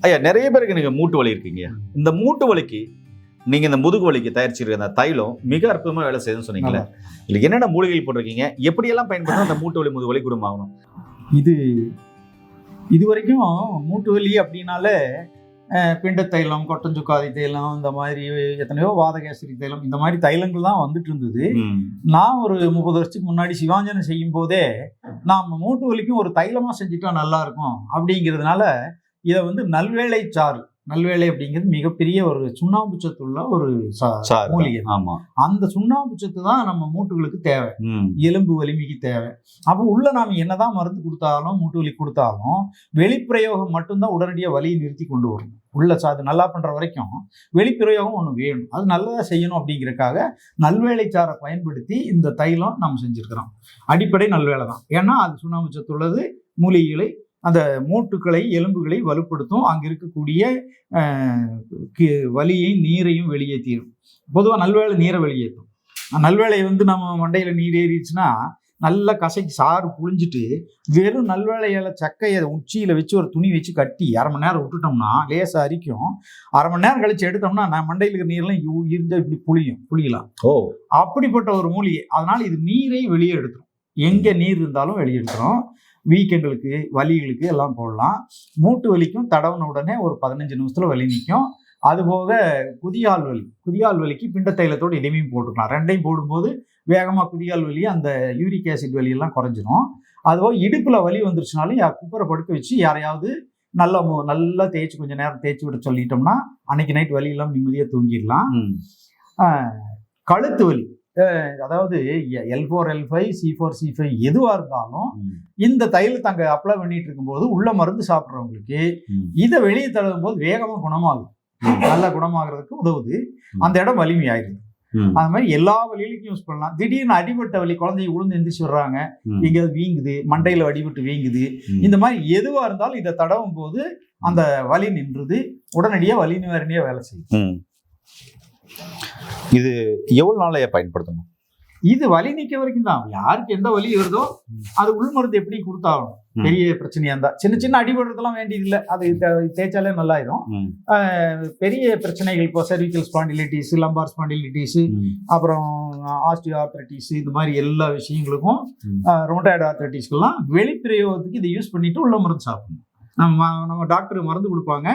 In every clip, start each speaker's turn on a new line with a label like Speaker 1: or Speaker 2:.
Speaker 1: ஐயா நிறைய பேருக்கு நீங்க மூட்டு வலி இருக்கீங்க. இந்த மூட்டு வலிக்கு நீங்க இந்த முதுகு வலிக்கு தயாரிச்சிருக்க அந்த தைலம் மிக அற்புதமா வேலை செய்யுதுன்னு சொன்னீங்களே. இதுல என்னென்ன மூலிகைகள் போட்டிருக்கீங்க, எப்படியெல்லாம் பயன்படுத்தா அந்த மூட்டு வலி முதுகு வலி குணமாகணும்?
Speaker 2: இது வரைக்கும் மூட்டு வலி அப்படின்னாலே பிண்ட தைலம், கொட்டஞ்சுக்காதி தைலம், இந்த மாதிரி எத்தனையோ வாதகேசரி தைலம், இந்த மாதிரி தைலங்கள் தான் வந்துட்டு இருந்தது. நான் ஒரு 30 வருஷத்துக்கு முன்னாடி சிவாஞ்சனம் செய்யும் போதே நாம் மூட்டு வலிக்கும் ஒரு தைலமா செஞ்சுட்டா நல்லா இருக்கும் அப்படிங்கிறதுனால இதை நல்வேளை சாறு, நல்வேளை அப்படிங்கிறது மிகப்பெரிய ஒரு சுண்ணாம்பு சத்து உள்ள ஒரு மூலிகை. அந்த சுண்ணாம்பு சத்து தான் நம்ம மூட்டுகளுக்கு தேவை, எலும்பு வலிமைக்கு தேவை. அப்போ உள்ள நாம் என்னதான் மருந்து கொடுத்தாலும், மூட்டு வலி கொடுத்தாலும் வெளிப்பிரயோகம் மட்டும்தான் உடனடியாக வலியை நிறுத்தி கொண்டு வரும். உள்ள சாது நல்லா பண்ற வரைக்கும் வெளிப்பிரயோகம் ஒன்று வேணும், அது நல்லதா செய்யணும். அப்படிங்கிறதுக்காக நல்வேளை சாரை பயன்படுத்தி இந்த தைலம் நம்ம செஞ்சிருக்கிறோம். அடிப்படை நல்வேளை தான், ஏன்னா அது சுண்ணாம்பு சத்து உள்ளது. மூலிகைகளை அந்த மூட்டுக்களை, எலும்புகளை வலுப்படுத்தும். அங்கே இருக்கக்கூடிய வலியை, நீரையும் வெளியேற்றிடும். பொதுவாக நல்வேளை நீரை வெளியேற்றும். நல்வேளை நம்ம மண்டையில் நீர் ஏறிடுச்சுன்னா நல்லா கசைக்கு சாறு புழிஞ்சிட்டு வெறும் நல்வேளை இலை சக்கையை உச்சியில் வச்சு ஒரு துணி வச்சு கட்டி 1/2 மணி நேரம் விட்டுட்டோம்னா லேசாக அரிக்கும். 1/2 மணி நேரம் கழிச்சு எடுத்தோம்னா நான் மண்டையில் இருக்கிற நீர்லாம் இருந்தால் இப்படி புளியலாம். அப்படிப்பட்ட ஒரு மூலிகை. அதனால இது நீரை வெளியே எடுத்துரும். எங்கே நீர் இருந்தாலும் வெளியே எடுத்துரும். வீக்கங்களுக்கு, வலிகளுக்கு எல்லாம் போடலாம். மூட்டு வலிக்கும் தடவுன உடனே ஒரு 15 நிமிஷத்துல வலி நிற்கும். அதுபோக குதிகால் வலிக்கு பிண்ட தைலத்தோடு இதையும் போட்டுக்கலாம். ரெண்டையும் போடும்போது வேகமாக குதிகால் வலி, அந்த யூரிக் ஆசிட் வலியெல்லாம் குறைஞ்சிடும். அதுபோக இடுப்பில் வலி வந்துருச்சுனாலும் குப்பரை படுக்க வச்சு யாரையாவது நல்லா தேய்ச்சி கொஞ்சம் நேரம் தேய்ச்சி விட சொல்லிட்டோம்னா அன்னைக்கு நைட் வலி இல்லாமல் நிம்மதியாக தூங்கிடலாம். கழுத்து வலி, அதாவது L4, L5, C4, C5 எதுவாக இருந்தாலும் இந்த தைலத்தை அங்கே அப்ளை பண்ணிட்டு இருக்கும்போது உள்ள மருந்து சாப்பிட்றவங்களுக்கு இதை வெளியே தழுவும் போது வேகமாக குணமாகுது. நல்லா குணமாகறதுக்கு உதவுது. அந்த இடம் வலிமையாயிருது. அது மாதிரி எல்லா வலிகளுக்கும் யூஸ் பண்ணலாம். திடீர்னு அடிபட்ட வலி, குழந்தைங்க உளுந்து எந்திரிச்சு வர்றாங்க, எங்கேயாவது வீங்குது, மண்டையில் அடிபட்டு வீங்குது, இந்த மாதிரி எதுவாக இருந்தாலும் இதை தடவும் போது அந்த வலி நின்றுது. உடனடியாக வலி நிவாரணியாக வேலை செய்யும்.
Speaker 1: இது எவ்வளவு நாளைய பயன்படுத்தணும்?
Speaker 2: இது வலி நிற்க வரைக்கும் தான். யாருக்கு எந்த வலி வருதோ அது உள் மருந்து எப்படி கொடுத்தாலும். பெரிய பிரச்சனையா இருந்தா சின்ன அடிபடுறதெல்லாம் வேண்டியதில்லை, அது தேய்ச்சாலே நல்லாயிரும். பெரிய பிரச்சனைகள் இப்போ செர்விக்கல் ஸ்பாண்டிலைட்டிஸ், லம்பார் ஸ்பாண்டிலைட்டிஸ், அப்புறம் ஆஸ்டியோ ஆர்த்ரைட்டிஸ், இது மாதிரி எல்லா விஷயங்களுக்கும், ரொமட்டாய்டு ஆர்த்ரைட்டிஸ்க்கெல்லாம் வெளிப்பிரயோகத்துக்கு இதை யூஸ் பண்ணிட்டு உள்ள மருந்து சாப்பிடணும். நம்ம டாக்டர் மருந்து கொடுப்பாங்க.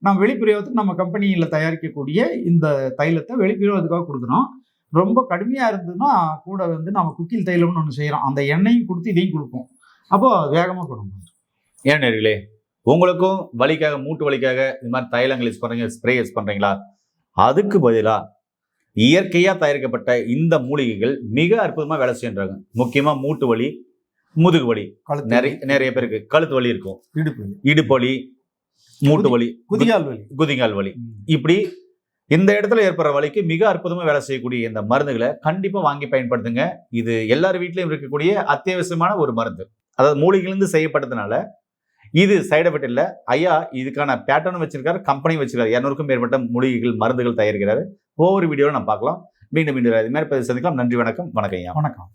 Speaker 2: நம்ம வெளிப்பிரயோகத்துக்கு நம்ம கம்பெனியில் தயாரிக்கக்கூடிய இந்த தைலத்தை வெளிப்பிரயோகத்துக்காக கொடுக்குறோம். ரொம்ப கடுமையாக இருந்ததுன்னா கூட நம்ம குக்கில் தைலம்னு ஒன்று செய்கிறோம். அந்த எண்ணெயும் கொடுத்து இதையும் கொடுப்போம். அப்போ வேகமாக கொடுக்கும்.
Speaker 1: ஏன் நேர்களே, உங்களுக்கும் வலிக்காக, மூட்டு வலிக்காக இந்த மாதிரி தைலங்கள் யூஸ் பண்ணுறீங்க, ஸ்ப்ரே யூஸ் பண்ணுறீங்களா? அதுக்கு பதிலாக இயற்கையாக தயாரிக்கப்பட்ட இந்த மூலிகைகள் மிக அற்புதமாக வேலை செய்யறாங்க. முக்கியமாக மூட்டு வலி, முதுகு வலி, நிறைய பேருக்கு கழுத்து வலி இருக்கும், இடுப்பு வலி, மூட்டு வலி, குதிகால் வலி, இப்படி இந்த இடத்துல ஏற்படுற வலிக்கு மிக அற்புதமா வேலை செய்யக்கூடிய இந்த மருந்துகளை கண்டிப்பா வாங்கி பயன்படுத்துங்க. இது எல்லார் வீட்லயும் இருக்கக்கூடிய அத்தியாவசியமான ஒரு மருந்து. அதாவது மூலிகையிலிருந்து செய்யப்பட்டதுனால இது சைடு எஃபெக்ட் இல்லை. ஐயா இதுக்கான பேட்டர்னும் வச்சிருக்காரு, கம்பெனியும் வச்சிருக்காரு. 200க்கும் மேற்பட்ட மூலிகைகள், மருந்துகள் தயாரிக்கிறாரு. ஒவ்வொரு வீடியோவில் நம்ம பார்க்கலாம். மீண்டும் இது மாதிரி சந்திக்கலாம். நன்றி, வணக்கம். வணக்கம் ஐயா.
Speaker 2: வணக்கம்.